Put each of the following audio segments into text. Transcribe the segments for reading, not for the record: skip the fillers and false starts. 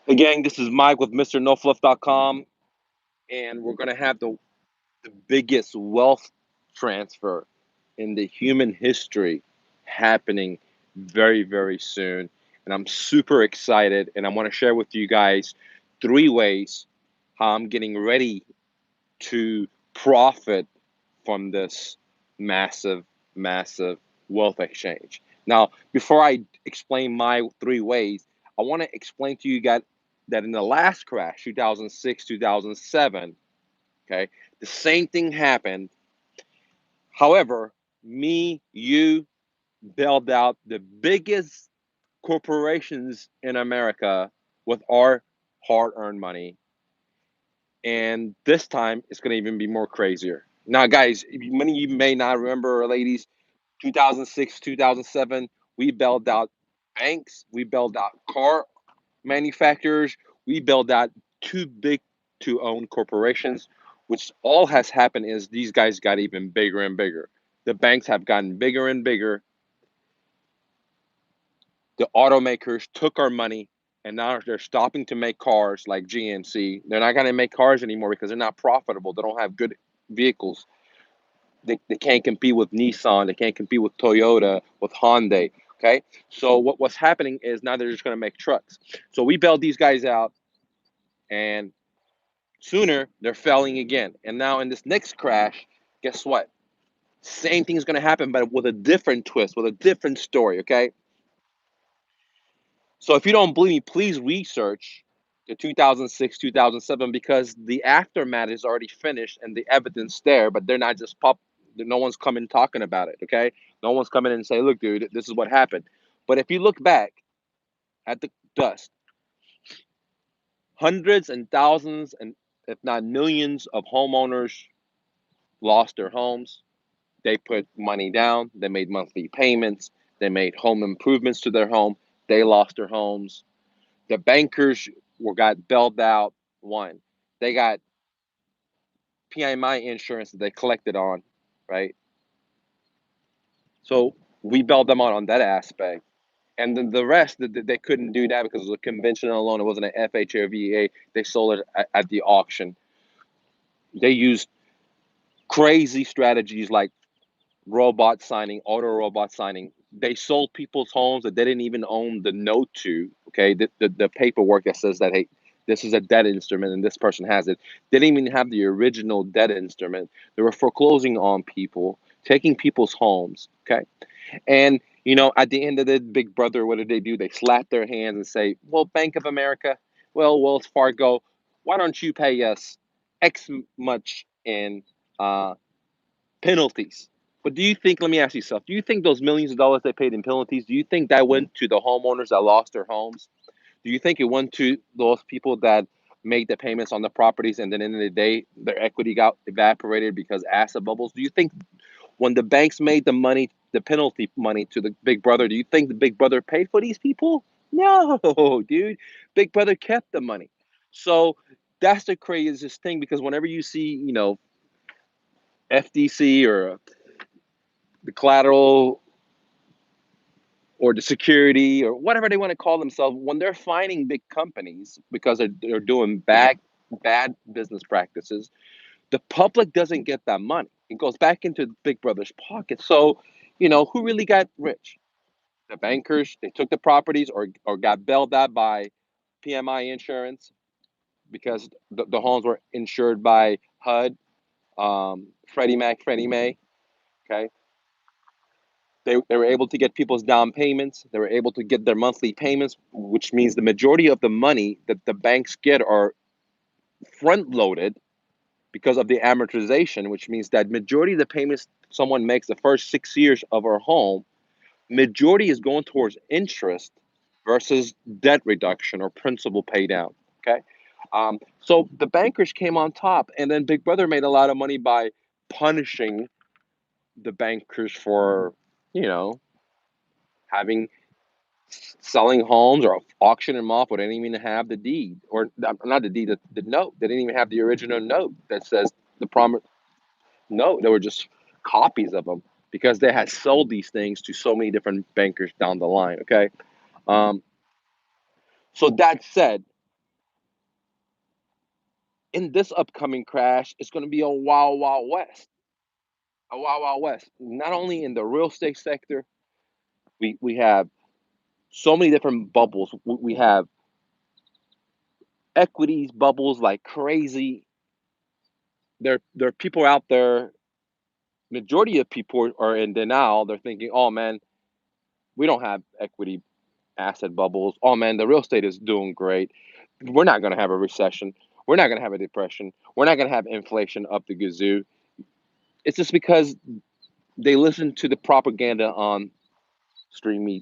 Hey gang, this is Mike with MrNoFluff.com, and we're gonna have the biggest wealth transfer in the human history happening very, very soon. And I'm super excited, and I want to share with you guys three ways how I'm getting ready to profit from this massive, massive wealth exchange. Now, before I explain my three ways, I want to explain to you guys that in the last crash, 2006, 2007, okay, the same thing happened. However, you bailed out the biggest corporations in America with our hard earned money. And this time it's going to even be more crazier. Now, guys, many of you may not remember, ladies, 2006, 2007, we bailed out banks, we bailed out car manufacturers, we bailed out too big to own corporations, which all has happened is these guys got even bigger and bigger. The banks have gotten bigger and bigger. The automakers took our money and now they're stopping to make cars like GMC. They're not going to make cars anymore because they're not profitable. They don't have good vehicles. They can't compete with Nissan. They can't compete with Toyota, with Hyundai. Okay. So what's happening is now they're just going to make trucks. So we bailed these guys out, and sooner they're failing again. And now in this next crash, guess what? Same thing's going to happen, but with a different twist, with a different story. Okay. So if you don't believe me, please research the 2006, 2007, because the aftermath is already finished and the evidence there, but they're not just pop. No one's coming talking about it. Okay, no one's coming in and say, "Look, dude, this is what happened." But if you look back at the dust, hundreds and thousands, and if not millions, of homeowners lost their homes. They put money down. They made monthly payments. They made home improvements to their home. They lost their homes. The bankers got bailed out. One, they got PMI insurance that they collected on, right? So we bailed them out on that aspect. And then the rest, they couldn't do that because it was a conventional loan. It wasn't an FHA or VA. They sold it at the auction. They used crazy strategies like robot signing, auto robot signing. They sold people's homes that they didn't even own the note to. Okay, the paperwork that says that, hey, this is a debt instrument and this person has it. They didn't even have the original debt instrument. They were foreclosing on people, taking people's homes. Okay, and at the end of the Big Brother, what did they do? They slap their hands and say, "Well, Bank of America, well, Wells Fargo, why don't you pay us X much in uh, penalties?" But do you think, let me ask you something, do you think those millions of dollars they paid in penalties, do you think that went to the homeowners that lost their homes? Do you think it went to those people that made the payments on the properties and then in the day their equity got evaporated because asset bubbles? Do you think when the banks made the money, the penalty money to the Big Brother, do you think the Big Brother paid for these people? No, dude. Big Brother kept the money. So that's the craziest thing, because whenever you see, FDC or the collateral or the security or whatever they want to call themselves, when they're fining big companies because they're doing bad business practices, the public doesn't get that money. It goes back into Big Brother's pocket. So, who really got rich? The bankers. They took the properties or got bailed out by PMI insurance because the homes were insured by HUD, Freddie Mac, Freddie Mae. Okay, they were able to get people's down payments. They were able to get their monthly payments, which means the majority of the money that the banks get are front loaded because of the amortization, which means that majority of the payments someone makes the first 6 years of our home, majority is going towards interest versus debt reduction or principal pay down. Okay. So the bankers came on top, and then Big Brother made a lot of money by punishing the bankers for, you know, having selling homes or auctioning them off, or they didn't even have the deed, or not the deed, the note. They didn't even have the original note that says the promise note. They were just copies of them because they had sold these things to so many different bankers down the line. Okay. Um, so that said, in this upcoming crash, it's going to be a wild, wild west, a wild, wild west. Not only in the real estate sector, we have so many different bubbles. We have equities bubbles like crazy. There are people out there. Majority of people are in denial. They're thinking, "Oh man, we don't have equity asset bubbles. Oh man, the real estate is doing great. We're not going to have a recession. We're not going to have a depression. We're not going to have inflation up the gazoo." It's just because they listen to the propaganda on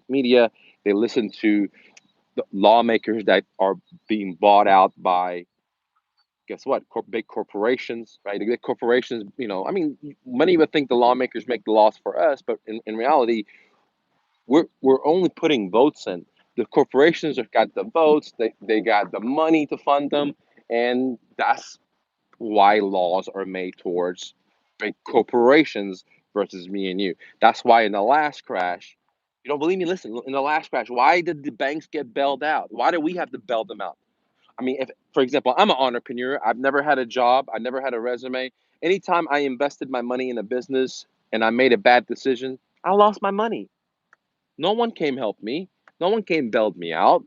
media. They listen to the lawmakers that are being bought out by, guess what, big corporations, right? The big corporations, I mean, many would think the lawmakers make the laws for us, but in reality, we're only putting votes in. The corporations have got the votes, they got the money to fund them, and that's why laws are made towards big corporations versus me and you. That's why in the last crash, you don't believe me? Listen, in the last crash, why did the banks get bailed out? Why do we have to bail them out? I mean, if, for example, I'm an entrepreneur, I've never had a job, I never had a resume. Anytime I invested my money in a business and I made a bad decision, I lost my money. No one came help me. No one came bailed me out.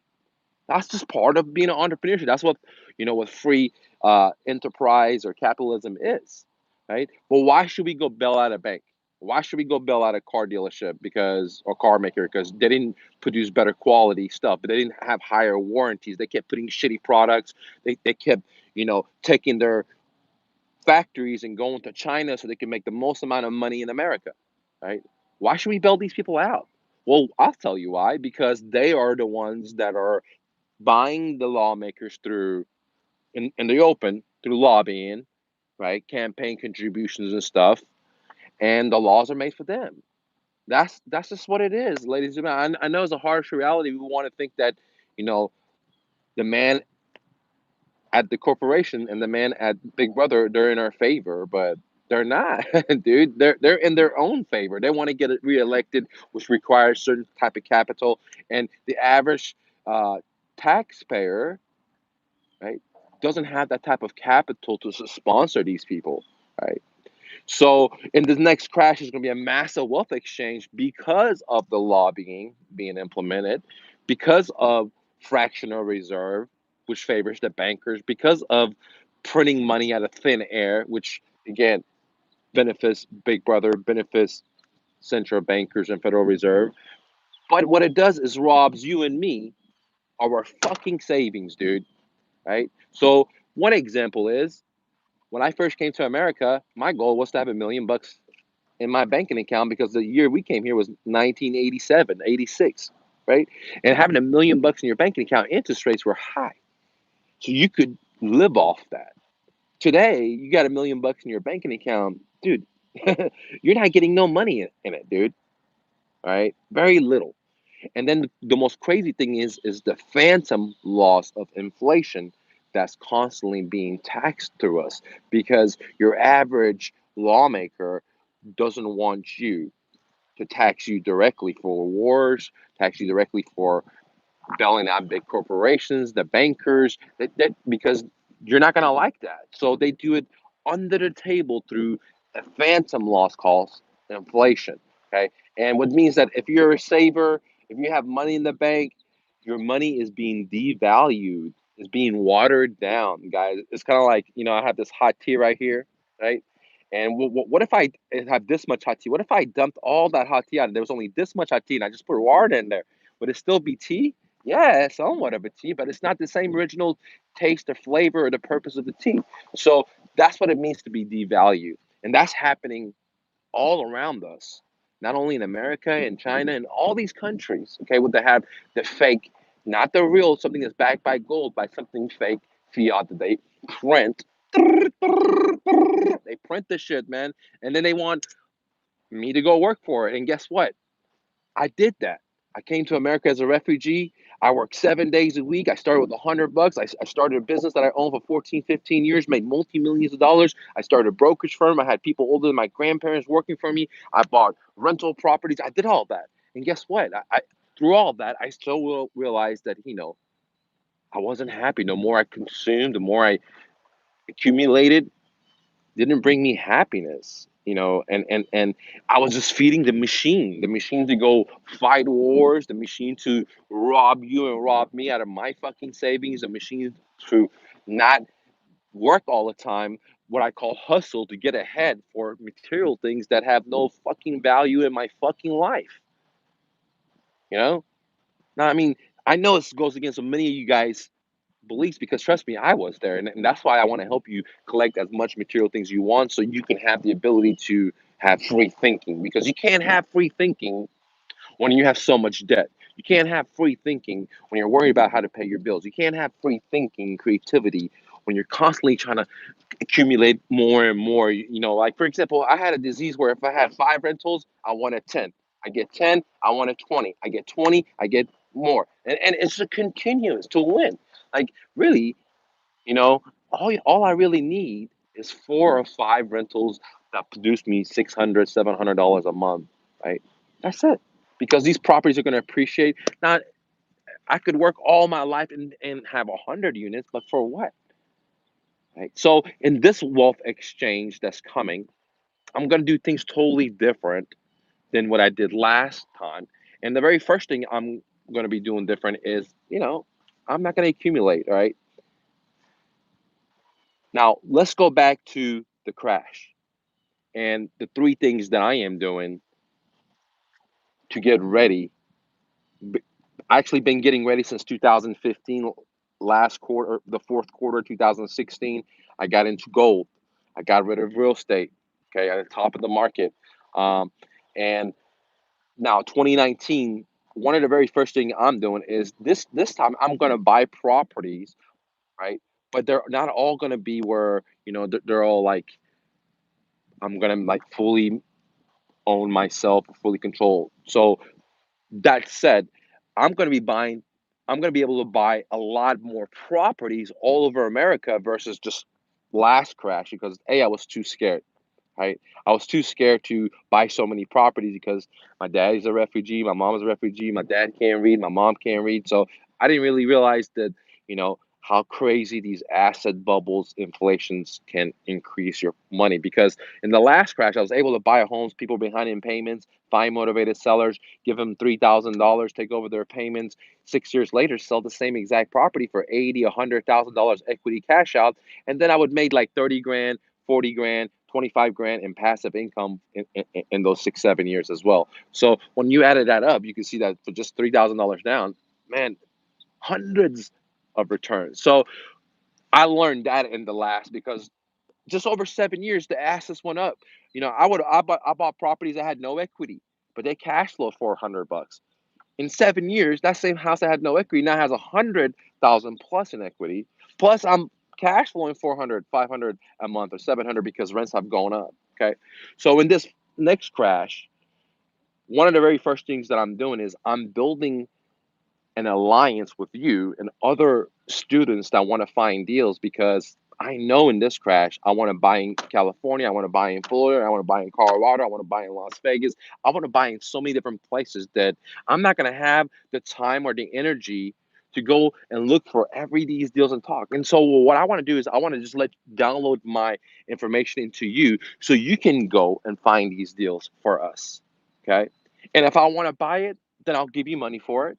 That's just part of being an entrepreneurship. That's what free enterprise or capitalism is, right? But why should we go bail out a bank? Why should we go bail out a car dealership or car maker because they didn't produce better quality stuff, but they didn't have higher warranties. They kept putting shitty products. They kept taking their factories and going to China so they can make the most amount of money in America, right? Why should we bail these people out? Well, I'll tell you why. Because they are the ones that are buying the lawmakers through in the open through lobbying, right? Campaign contributions and stuff, and the laws are made for them. That's just what it is, ladies and gentlemen. I know it's a harsh reality. We want to think that, you know, the man at the corporation and the man at Big Brother, they're in our favor, but they're not, dude. They're in their own favor. They want to get it reelected, which requires certain type of capital, and the average uh, taxpayer, right, doesn't have that type of capital to sponsor these people, right? So in the next crash, there's going to be a massive wealth exchange because of the lobbying being implemented, because of fractional reserve, which favors the bankers, because of printing money out of thin air, which again benefits Big Brother, benefits central bankers and Federal Reserve. But what it does is robs you and me of our fucking savings, dude. Right? So one example is when I first came to America, my goal was to have $1 million in my banking account because the year we came here was 1987, 86, right? And having $1 million in your banking account, interest rates were high. So you could live off that. Today, you got $1 million in your banking account, dude, you're not getting no money in it, dude. All right? Very little. And then the most crazy thing is the phantom loss of inflation that's constantly being taxed through us because your average lawmaker doesn't want you to tax you directly for wars, tax you directly for bailing out big corporations, the bankers, because you're not going to like that. So they do it under the table through a phantom loss cost inflation. Okay. And what means that if you're a saver, if you have money in the bank, your money is being devalued, is being watered down, guys. It's kind of like, I have this hot tea right here, right? And what if I have this much hot tea? What if I dumped all that hot tea out and there was only this much hot tea and I just put water in there? Would it still be tea? Yeah, somewhat of a tea, but it's not the same original taste or flavor or the purpose of the tea. So that's what it means to be devalued. And that's happening all around us, not only in America and China and all these countries, okay, what they have the fake, not the real, something that's backed by gold, by something fake fiat that they print. They print the shit, man. And then they want me to go work for it. And guess what? I did that. I came to America as a refugee. I worked 7 days a week. I started with $100. I started a business that I owned for 14, 15 years, made multi-millions of dollars. I started a brokerage firm. I had people older than my grandparents working for me. I bought rental properties. I did all that. And guess what? Through all that, I still realized that, I wasn't happy. The more I consumed, the more I accumulated didn't bring me happiness, and I was just feeding the machine to go fight wars, the machine to rob you and rob me out of my fucking savings, the machine to not work all the time, what I call hustle to get ahead for material things that have no fucking value in my fucking life, you know? Now, I mean, I know this goes against so many of you guys' beliefs because trust me, I was there. And that's why I want to help you collect as much material things you want so you can have the ability to have free thinking because you can't have free thinking when you have so much debt. You can't have free thinking when you're worried about how to pay your bills. You can't have free thinking, creativity when you're constantly trying to accumulate more and more. Like for example, I had a disease where if I had 5 rentals, I wanted 10. I get 10, I wanted 20. I get 20, I get more. And it's a continuous to win. Like really, you know, all I really need is 4 or 5 rentals that produce me $600, $700 a month, right? That's it. Because these properties are going to appreciate. Now, I could work all my life and have 100 units, but for what? Right. So in this wealth exchange that's coming, I'm going to do things totally different than what I did last time. And the very first thing I'm going to be doing different is, I'm not going to accumulate. Right now, let's go back to the crash and the three things that I am doing to get ready. I actually been getting ready since 2015, last quarter, the fourth quarter, 2016. I got into gold. I got rid of real estate. Okay, at the top of the market. Um, and now 2019, one of the very first thing I'm doing is this time I'm gonna buy properties, right? But they're not all gonna be where they're all like I'm gonna like fully own myself, fully control. So that said, I'm going to be buying, I'm going to be able to buy a lot more properties all over America versus just last crash because A, I was too scared, right? I was too scared to buy so many properties because my daddy's a refugee, my mom's a refugee, my dad can't read, my mom can't read. So I didn't really realize that, how crazy these asset bubbles, inflations can increase your money. Because in the last crash, I was able to buy homes, people behind in payments, find motivated sellers, give them $3,000, take over their payments. 6 years later, sell the same exact property for 80, $100,000 equity cash out, and then I would make like 30 grand, 40 grand, 25 grand in passive income in those 6, 7 years as well. So when you added that up, you can see that for just $3,000 down, man, hundreds of returns. So I learned that in the last because just over 7 years, the assets went up. I bought properties that had no equity, but they cash flow 400 bucks. In 7 years, that same house that had no equity now has 100,000 plus in equity. Plus, I'm cash flowing 400, 500 a month or 700 because rents have gone up. Okay. So in this next crash, one of the very first things that I'm doing is I'm building an alliance with you and other students that want to find deals because I know in this crash, I want to buy in California, I want to buy in Florida, I want to buy in Colorado, I want to buy in Las Vegas, I want to buy in so many different places that I'm not going to have the time or the energy to go and look for every these deals and talk. And so what I want to do is I want to just download my information into you so you can go and find these deals for us. Okay. And if I want to buy it, then I'll give you money for it.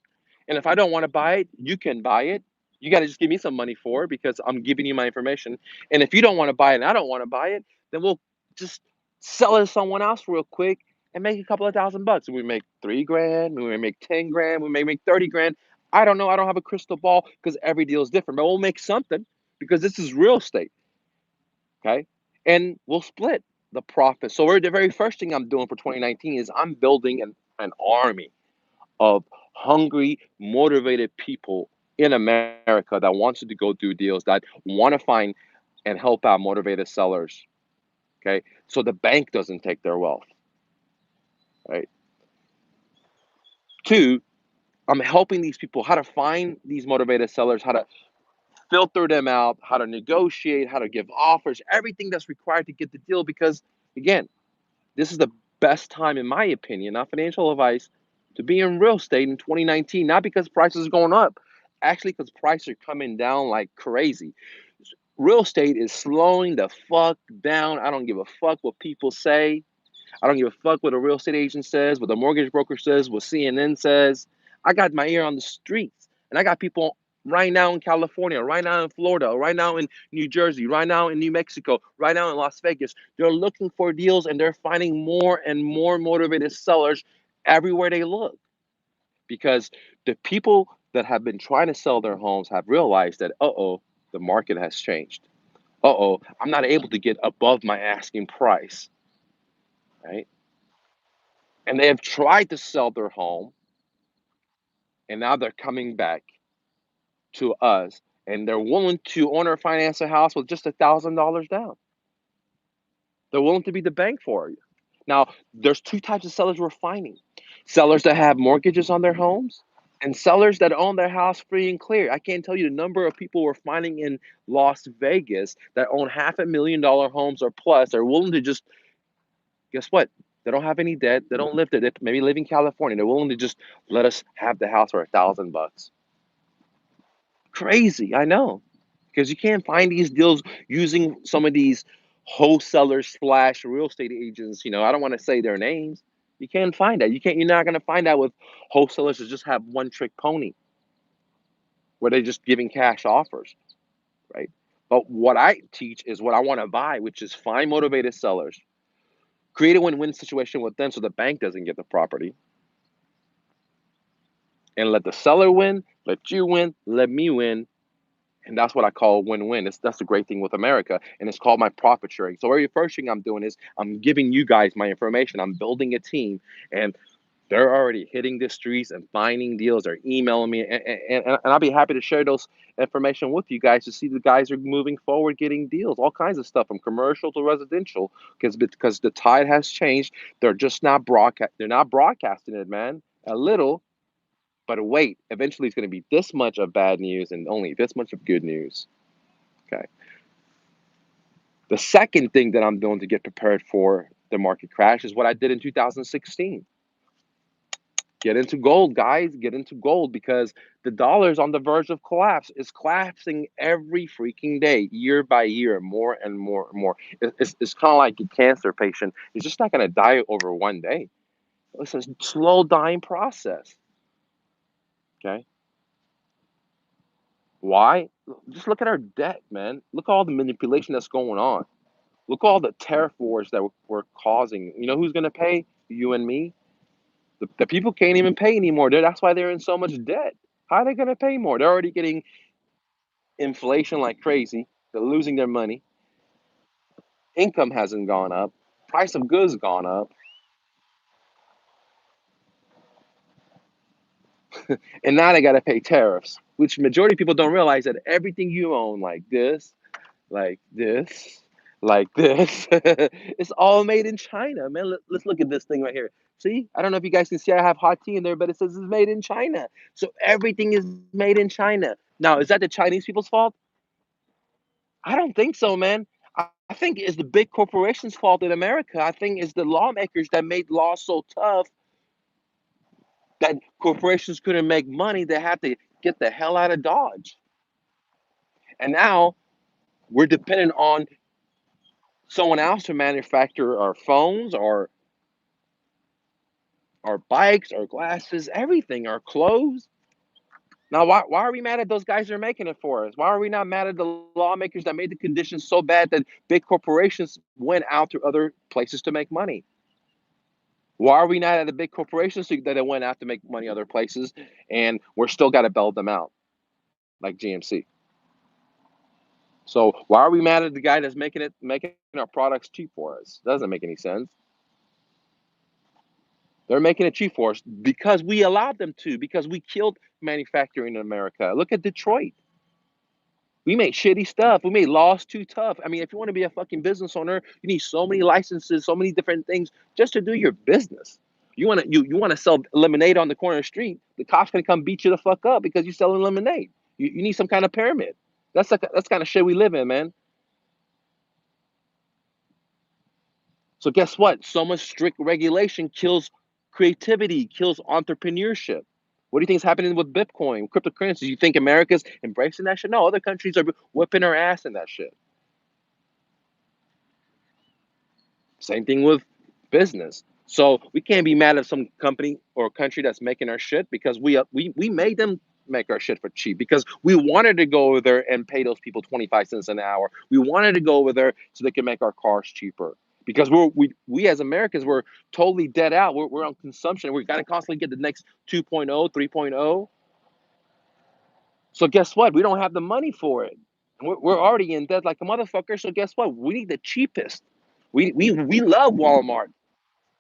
And if I don't want to buy it, you can buy it. You got to just give me some money for it because I'm giving you my information. And if you don't want to buy it and I don't want to buy it, then we'll just sell it to someone else real quick and make a couple of $1,000. We make 3 grand, we may make 10 grand, we may make 30 grand. I don't know. I don't have a crystal ball because every deal is different, but we'll make something because this is real estate. Okay. And we'll split the profit. So the very first thing I'm doing for 2019 is I'm building an army of hungry, motivated people in America that wants to go do deals, that want to find and help out motivated sellers. Okay. So the bank doesn't take their wealth. Right. Two, I'm helping these people how to find these motivated sellers, how to filter them out, how to negotiate, how to give offers, everything that's required to get the deal. Because again, this is the best time, in my opinion, not financial advice, to be in real estate in 2019. Not because prices are going up, actually because prices are coming down like crazy. Real estate is slowing the fuck down. I don't give a fuck what people say. I don't give a fuck what a real estate agent says, what the mortgage broker says, what CNN says. I got my ear on the streets, and I got people right now in California, right now in Florida, right now in New Jersey, right now in New Mexico, right now in Las Vegas. They're looking for deals, and they're finding more and more motivated sellers everywhere they look, because the people that have been trying to sell their homes have realized that, uh-oh, the market has changed. Uh-oh, I'm not able to get above my asking price, right? And they have tried to sell their home, and now they're coming back to us, and they're willing to owner finance a house with just $1,000 down. They're willing to be the bank for you. Now, there's two types of sellers we're finding: sellers that have mortgages on their homes, and sellers that own their house free and clear. I can't tell you the number of people we're finding in Las Vegas that own $500,000 homes or plus. They're willing to just, guess what? They don't have any debt. They don't live there. They maybe live in California. They're willing to just let us have the house for $1,000. Crazy, I know, because you can't find these deals using some of these wholesalers slash real estate agents. I don't want to say their names. You can't find that. You can't. You're not going to find that with wholesalers that just have one trick pony, where they're just giving cash offers, right? But what I teach is what I want to buy, which is find motivated sellers, create a win-win situation with them, so the bank doesn't get the property, and let the seller win, let you win, let me win. And that's what I call win-win. That's the great thing with America, and it's called my profit sharing. So every first thing I'm doing is I'm giving you guys my information. I'm building a team, and they're already hitting the streets and finding deals. They're emailing me, and I'll be happy to share those information with you guys to see the guys are moving forward, getting deals, all kinds of stuff from commercial to residential. Because the tide has changed. They're just not broadcast. They're not broadcasting it, man. A little, but wait. Eventually, it's going to be this much of bad news and only this much of good news. Okay. The second thing that I'm doing to get prepared for the market crash is what I did in 2016. Get into gold, guys. Get into gold, because the dollar is on the verge of collapse. It's collapsing every freaking day, year by year, more and more and more. It's kind of like a cancer patient. It's just not going to die over one day. It's a slow dying process. Okay. Why? Just look at our debt, man. Look at all the manipulation that's going on. Look at all the tariff wars that we're causing. You know who's going to pay? You and me. The people can't even pay anymore. That's why they're in so much debt. How are they going to pay more? They're already getting inflation like crazy. They're losing their money. Income hasn't gone up. Price of goods gone up. And now they got to pay tariffs, which majority of people don't realize that everything you own, like this, like this, it's all made in China, man. Let's look at this thing right here. See, I don't know if you guys can see, I have hot tea in there, but it says it's made in China. So everything is made in China. Now, is that the Chinese people's fault? I don't think so, man. I think it's the big corporations' fault in America. I think it's the lawmakers that made laws so tough that corporations couldn't make money. They had to get the hell out of Dodge. And now we're dependent on someone else to manufacture our phones, our bikes, our glasses, everything, our clothes. Now, why are we mad at those guys that are making it for us? Why are we not mad at the lawmakers that made the conditions so bad that big corporations went out to other places to make money? Why are we not at the big corporations that they went out to make money other places, and we're still got to bail them out like GMC? So why are we mad at the guy that's making our products cheap for us? Doesn't make any sense. They're making it cheap for us because we allowed them to, because we killed manufacturing in America. Look at Detroit. We made shitty stuff. We made laws too tough. I mean, if you want to be a fucking business owner, you need so many licenses, so many different things just to do your business. You want to sell lemonade on the corner of the street, the cops gonna come beat you the fuck up because you're selling lemonade. You need some kind of permit. That's kind of shit we live in, man. So guess what? So much strict regulation kills creativity, kills entrepreneurship. What do you think is happening with Bitcoin, cryptocurrencies? You think America's embracing that shit? No, other countries are whipping our ass in that shit. Same thing with business. So we can't be mad at some company or country that's making our shit because we made them make our shit for cheap because we wanted to go over there and pay those people 25 cents an hour. We wanted to go over there so they can make our cars cheaper because we as Americans we're totally dead out. We're on consumption. We got to constantly get the next 2.0, 3.0. So guess what? We don't have the money for it. We're already in debt like a motherfucker. So guess what? We need the cheapest. We love Walmart,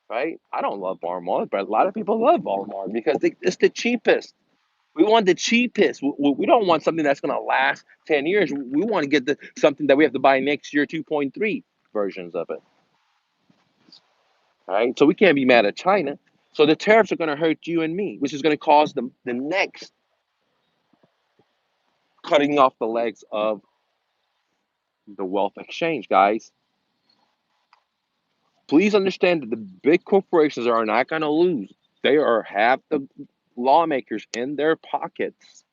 right? I don't love Walmart, but a lot of people love Walmart because it's the cheapest. We want the cheapest. We don't want something that's going to last 10 years. We want to get something that we have to buy next year, 2.3 versions of it, right? So we can't be mad at China. So the tariffs are going to hurt you and me, which is going to cause the next cutting off the legs of the wealth exchange, guys. Please understand that the big corporations are not going to lose. They are have the lawmakers in their pockets.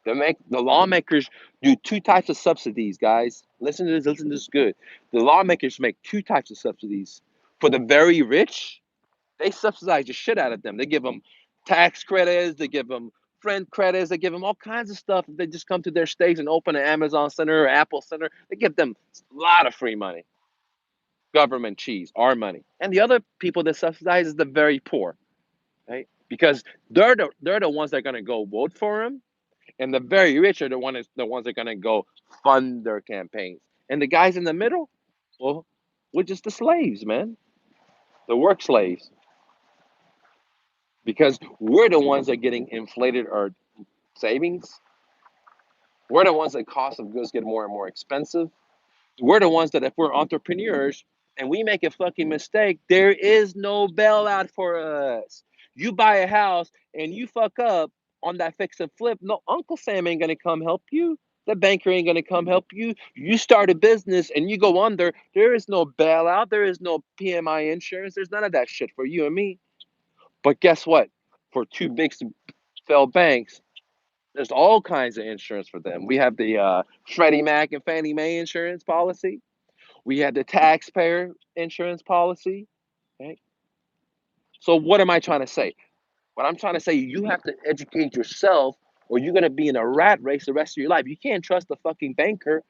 The lawmakers do two types of subsidies, guys. Listen to this. Listen to this good. The lawmakers make two types of subsidies. For the very rich, they subsidize the shit out of them. They give them tax credits. They give them friend credits. They give them all kinds of stuff. They just come to their states and open an Amazon Center or Apple Center. They give them a lot of free money, government cheese, our money. And the other people that subsidize is the very poor, right? Because they're the ones that are gonna go vote for him, and the very rich are the ones that are gonna go fund their campaigns. And the guys in the middle, well, we're just the slaves, man, the work slaves, because we're the ones that are getting inflated our savings. We're the ones that cost of goods get more and more expensive. We're the ones that if we're entrepreneurs and we make a fucking mistake, there is no bailout for us. You buy a house and you fuck up on that fix and flip, no, Uncle Sam ain't gonna come help you. The banker ain't gonna come help you. You start a business and you go under, there is no bailout, there is no PMI insurance, there's none of that shit for you and me. But guess what? For two big failed banks, there's all kinds of insurance for them. We have the Freddie Mac and Fannie Mae insurance policy. We had the taxpayer insurance policy. Right? So what am I trying to say? What I'm trying to say, you have to educate yourself, or you're gonna be in a rat race the rest of your life. You can't trust the fucking banker.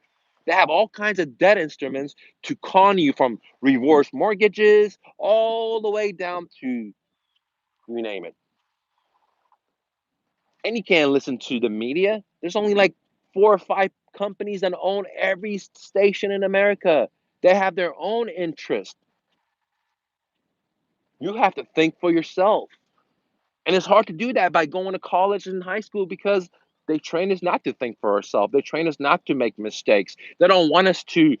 They have all kinds of debt instruments to con you from reverse mortgages all the way down to you name it. And you can't listen to the media. There's only like 4 or 5 companies that own every station in America. They have their own interest. You have to think for yourself. And it's hard to do that by going to college and high school because they train us not to think for ourselves. They train us not to make mistakes. They don't want us to,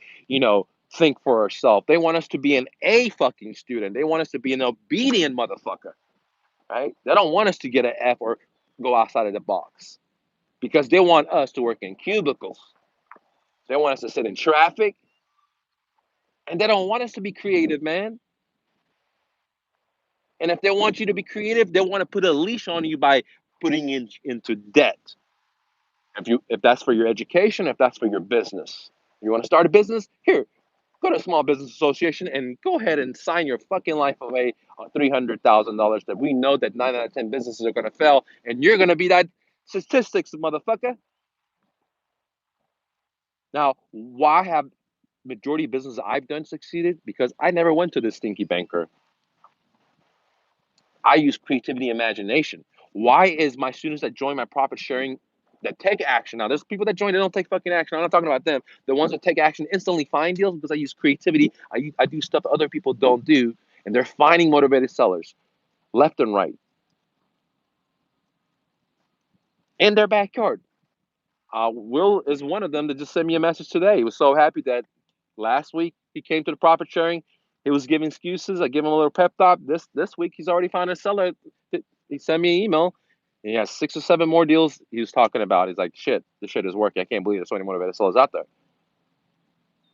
think for ourselves. They want us to be an A fucking student. They want us to be an obedient motherfucker, right? They don't want us to get an F or go outside of the box because they want us to work in cubicles. They want us to sit in traffic and they don't want us to be creative, man. And if they want you to be creative, they want to put a leash on you by putting you into debt. If that's for your education, if that's for your business, you want to start a business, here, go to a small business association and go ahead and sign your fucking life away on $300,000 that we know that 9 out of 10 businesses are going to fail, and you're going to be that statistics, motherfucker. Now, why have majority of businesses I've done succeeded? Because I never went to the stinky banker. I use creativity and imagination. Why is my students that join my profit sharing that take action? Now, there's people that join, they don't take fucking action. I'm not talking about them. The ones that take action instantly find deals because I use creativity. I do stuff that other people don't do, and they're finding motivated sellers left and right in their backyard. Will is one of them that just sent me a message today. He was so happy that last week he came to the profit sharing. He was giving excuses. I give him a little pep talk. This week he's already found a seller. He sent me an email. And he has 6 or 7 more deals he was talking about. He's like, shit, this shit is working. I can't believe there's so many motivated sellers out there.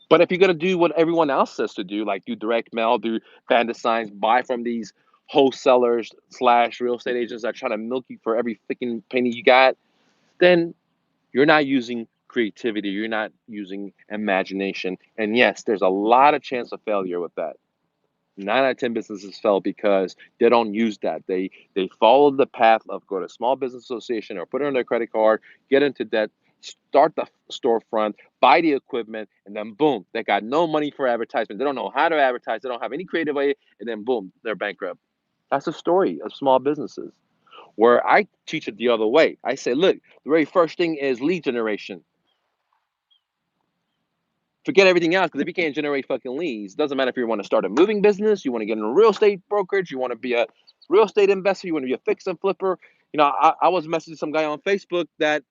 But if you're gonna do what everyone else says to do, like do direct mail, do bandit signs, buy from these wholesalers slash real estate agents that try to milk you for every freaking penny you got, then you're not using creativity. You're not using imagination. And yes, there's a lot of chance of failure with that. 9 out of 10 businesses fail because they don't use that. They follow the path of go to small business association or put it on their credit card, get into debt, start the storefront, buy the equipment, and then boom, they got no money for advertisement. They don't know how to advertise. They don't have any creative way, and then boom, they're bankrupt. That's the story of small businesses. Where I teach it the other way. I say, look, the very first thing is lead generation. Forget everything else because if you can't generate fucking leads, doesn't matter if you want to start a moving business, you want to get in a real estate brokerage, you want to be a real estate investor, you want to be a fix and flipper. I was messaging some guy on Facebook that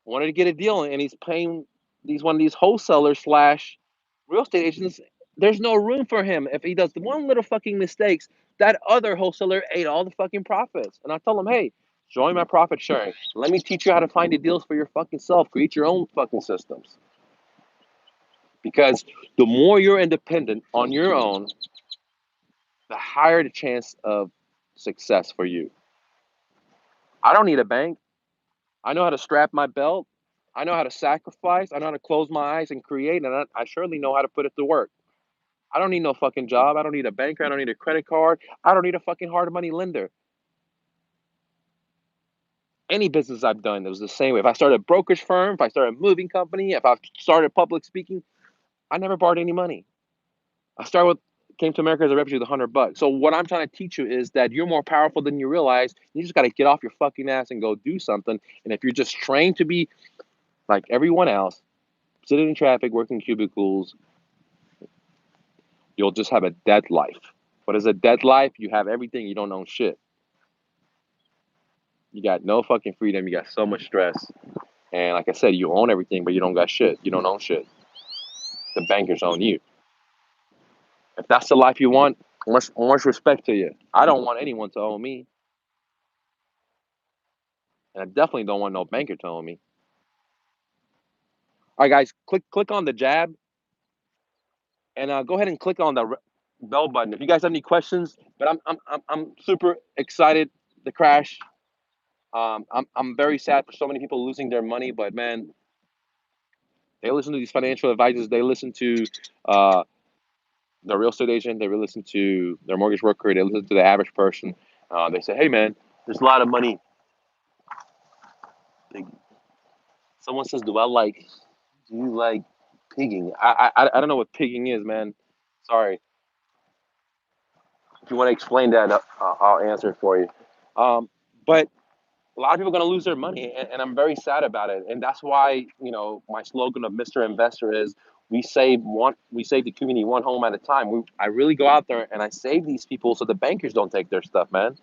wanted to get a deal and he's paying these one of these wholesalers slash real estate agents. There's no room for him. If he does the one little fucking mistakes, that other wholesaler ate all the fucking profits. And I tell him, hey, join my profit sharing. Let me teach you how to find the deals for your fucking self. Create your own fucking systems. Because the more you're independent on your own, the higher the chance of success for you. I don't need a bank. I know how to strap my belt. I know how to sacrifice. I know how to close my eyes and create. And I surely know how to put it to work. I don't need no fucking job. I don't need a banker. I don't need a credit card. I don't need a fucking hard money lender. Any business I've done, it was the same way. If I started a brokerage firm, if I started a moving company, if I started public speaking, I never borrowed any money. I started with came to America as a refugee with $100. So what I'm trying to teach you is that you're more powerful than you realize. You just got to get off your fucking ass and go do something. And if you're just trained to be like everyone else, sitting in traffic, working cubicles, you'll just have a dead life. What is a dead life? You have everything, you don't own shit. You got no fucking freedom. You got so much stress. And like I said, you own everything, but you don't got shit. You don't own shit. The bankers own you. If that's the life you want, much respect to you. I don't want anyone to own me. And I definitely don't want no banker to own me. All right, guys, click on the jab and go ahead and click on the bell button if you guys have any questions. But I'm super excited to crash. I'm very sad for so many people losing their money, but man, they listen to these financial advisors. They listen to uh, the real estate agent. They listen to their mortgage broker. They listen to the average person. They say, hey man, there's a lot of money. Like, someone says, do you like pigging? I don't know what pigging is, man. Sorry. If you want to explain that, I'll answer it for you. But a lot of people are going to lose their money, and I'm very sad about it. And that's why my slogan of Mr. Investor is we save the community one home at a time. I really go out there and I save these people so the bankers don't take their stuff, man.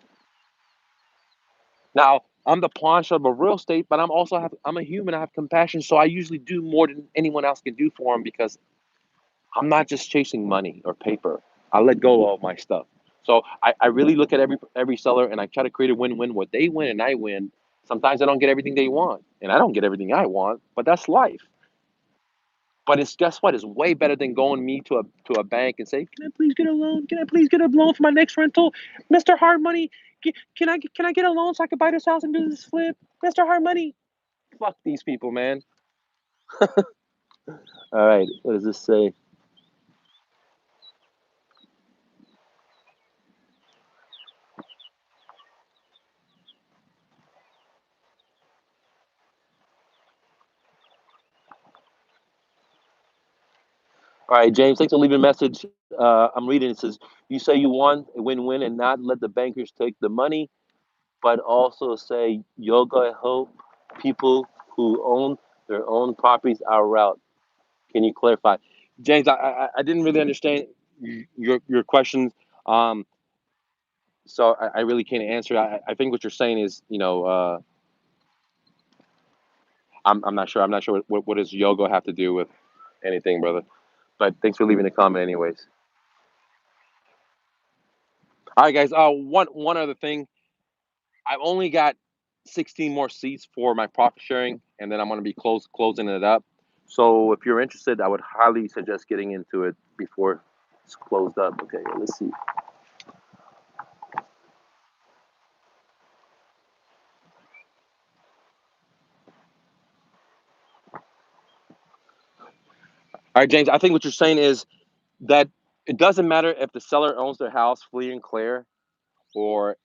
Now I'm the pawn shop of real estate, but I'm a human. I have compassion, so I usually do more than anyone else can do for them because I'm not just chasing money or paper. I let go of my stuff. So I really look at every seller and I try to create a win-win where they win and I win. Sometimes I don't get everything they want, and I don't get everything I want, but that's life. But it's guess what? It's way better than going me to a bank and say, "Can I please get a loan? Can I please get a loan for my next rental, Mister Hard Money? Can I get a loan so I can buy this house and do this flip, Mister Hard Money?" Fuck these people, man. All right, what does this say? All right, James, thanks for leaving a message. I'm reading. It says, you say you want a win-win and not let the bankers take the money, but also say yoga help people who own their own properties outright. Can you clarify? James, I didn't really understand your questions. Um, so I really can't answer. I think what you're saying is, I'm not sure. I'm not sure what does yoga have to do with anything, brother. But thanks for leaving a comment anyways. All right, guys. One other thing. I've only got 16 more seats for my profit sharing, and then I'm going to be closing it up. So if you're interested, I would highly suggest getting into it before it's closed up. Okay, let's see. All right, James, I think what you're saying is that it doesn't matter if the seller owns their house free and clear or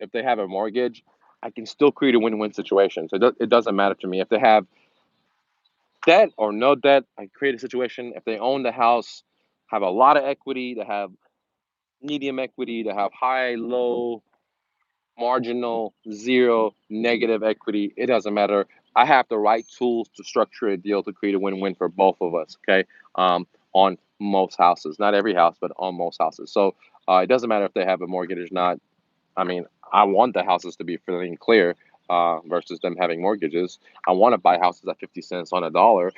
if they have a mortgage. I can still create a win-win situation. So it doesn't matter to me if they have debt or no debt. I create a situation. If they own the house, have a lot of equity, they have medium equity, they have high, low, marginal, zero, negative equity. It doesn't matter. I have the right tools to structure a deal to create a win-win for both of us. Okay, on most houses, not every house, but on most houses. So it doesn't matter if they have a mortgage or not. I mean, I want the houses to be free and clear versus them having mortgages. I want to buy houses at 50 cents on a dollar,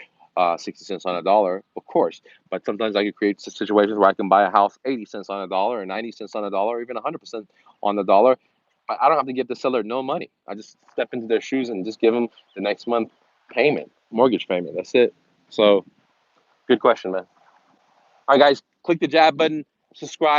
60 cents on a dollar, of course. But sometimes I can create situations where I can buy a house 80 cents on a dollar, or 90 cents on a dollar, or even 100% on the dollar. I don't have to give the seller no money. I just step into their shoes and just give them the next month payment, mortgage payment. That's it. So, good question, man. All right, guys, click the jab button, subscribe.